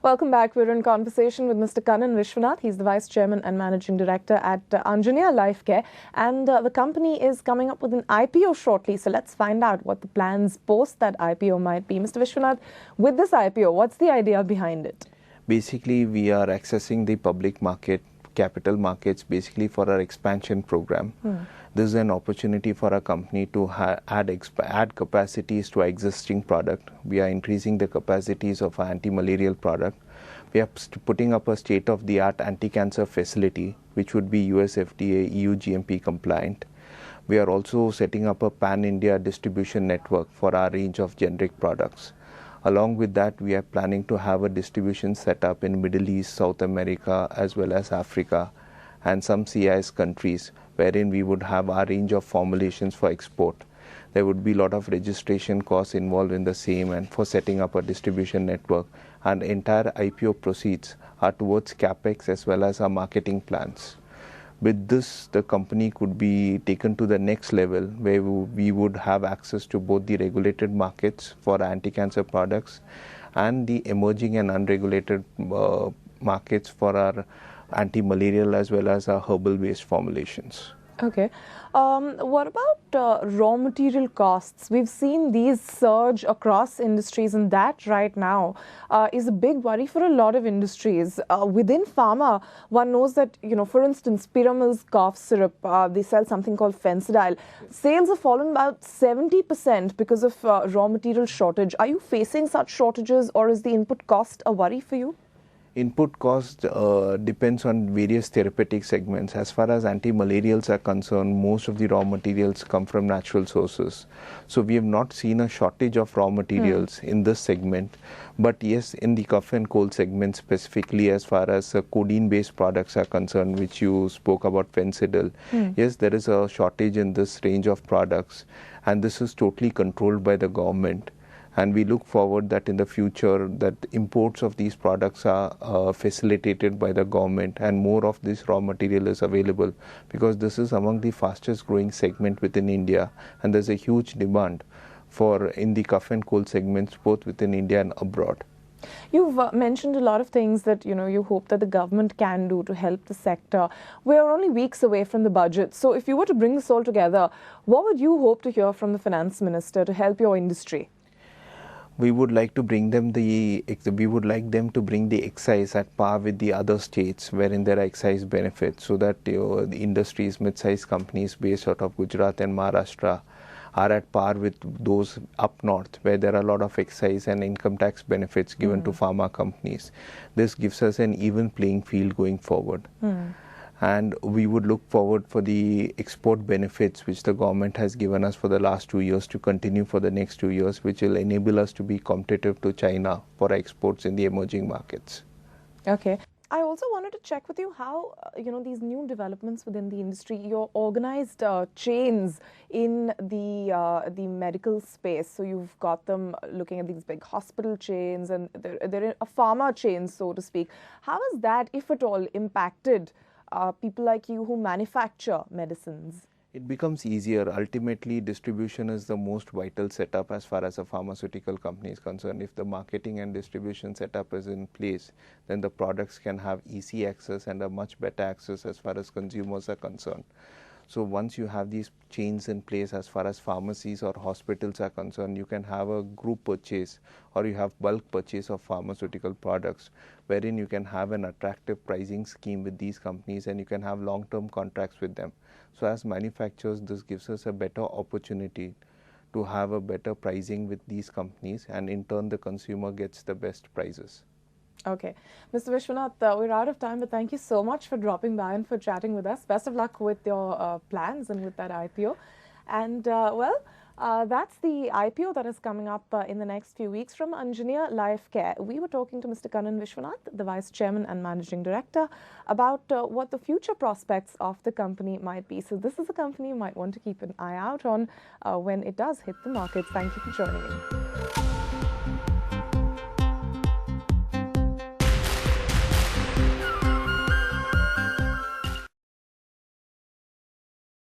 Welcome back. We're in conversation with Mr. Kannan Vishwanath. He's the Vice Chairman and Managing Director at Aanjaneya Lifecare. And the company is coming up with an IPO shortly. So let's find out what the plans post that IPO might be. Mr. Vishwanath, with this IPO, what's the idea behind it? Basically, we are accessing the public market, capital markets, basically for our expansion program. This is an opportunity for our company to add capacities to our existing product. We are increasing the capacities of our anti-malarial product. We are putting up a state-of-the-art anti-cancer facility, which would be US FDA, EU GMP compliant. We are also setting up a pan-India distribution network for our range of generic products. Along with that, we are planning to have a distribution setup in Middle East, South America, as well as Africa, and some CIS countries, wherein we would have our range of formulations for export. There would be a lot of registration costs involved in the same and for setting up a distribution network. And the entire IPO proceeds are towards CapEx as well as our marketing plans. With this, the company could be taken to the next level where we would have access to both the regulated markets for anti-cancer products and the emerging and unregulated markets for our anti-malarial as well as our herbal-based formulations. Okay. What about raw material costs? We've seen these surge across industries, and that right now is a big worry for a lot of industries. Within pharma, one knows that, for instance, Piramal's cough syrup, they sell something called Fencidal. Sales have fallen about 70% because of raw material shortage. Are you facing such shortages, or is the input cost a worry for you? Input cost depends on various therapeutic segments. As far as anti-malarials are concerned, most of the raw materials come from natural sources. So we have not seen a shortage of raw materials in this segment. But yes, in the cough and cold segment specifically, as far as codeine-based products are concerned, which you spoke about, Fencidal, yes, there is a shortage in this range of products. And this is totally controlled by the government. And we look forward that in the future that imports of these products are facilitated by the government and more of this raw material is available, because this is among the fastest growing segment within India, and there's a huge demand for in the cough and cold segments both within India and abroad. You've mentioned a lot of things that you hope that the government can do to help the sector. We're only weeks away from the budget. So if you were to bring this all together, what would you hope to hear from the finance minister to help your industry? We would like to bring them the excise at par with the other states wherein there are excise benefits, so that the industries, mid-sized companies based out of Gujarat and Maharashtra are at par with those up north where there are a lot of excise and income tax benefits given to pharma companies. This gives us an even playing field going forward. And we would look forward for the export benefits which the government has given us for the last 2 years to continue for the next 2 years, which will enable us to be competitive to China for exports in the emerging markets. Okay. I also wanted to check with you how, these new developments within the industry, your organized chains in the medical space. So you've got them looking at these big hospital chains and they're a pharma chain, so to speak. How has that, if at all, impacted people like you who manufacture medicines? It becomes easier. Ultimately, distribution is the most vital setup as far as a pharmaceutical company is concerned. If the marketing and distribution setup is in place, then the products can have easy access and a much better access as far as consumers are concerned. So once you have these chains in place as far as pharmacies or hospitals are concerned, you can have a group purchase or you have bulk purchase of pharmaceutical products, wherein you can have an attractive pricing scheme with these companies and you can have long-term contracts with them. So as manufacturers, this gives us a better opportunity to have a better pricing with these companies, and in turn the consumer gets the best prices. Okay. Mr. Vishwanath, we're out of time, but thank you so much for dropping by and for chatting with us. Best of luck with your plans and with that IPO. And that's the IPO that is coming up in the next few weeks from Aanjaneya Lifecare. We were talking to Mr. Kannan Vishwanath, the Vice Chairman and Managing Director, about what the future prospects of the company might be. So this is a company you might want to keep an eye out on when it does hit the markets. Thank you for joining me.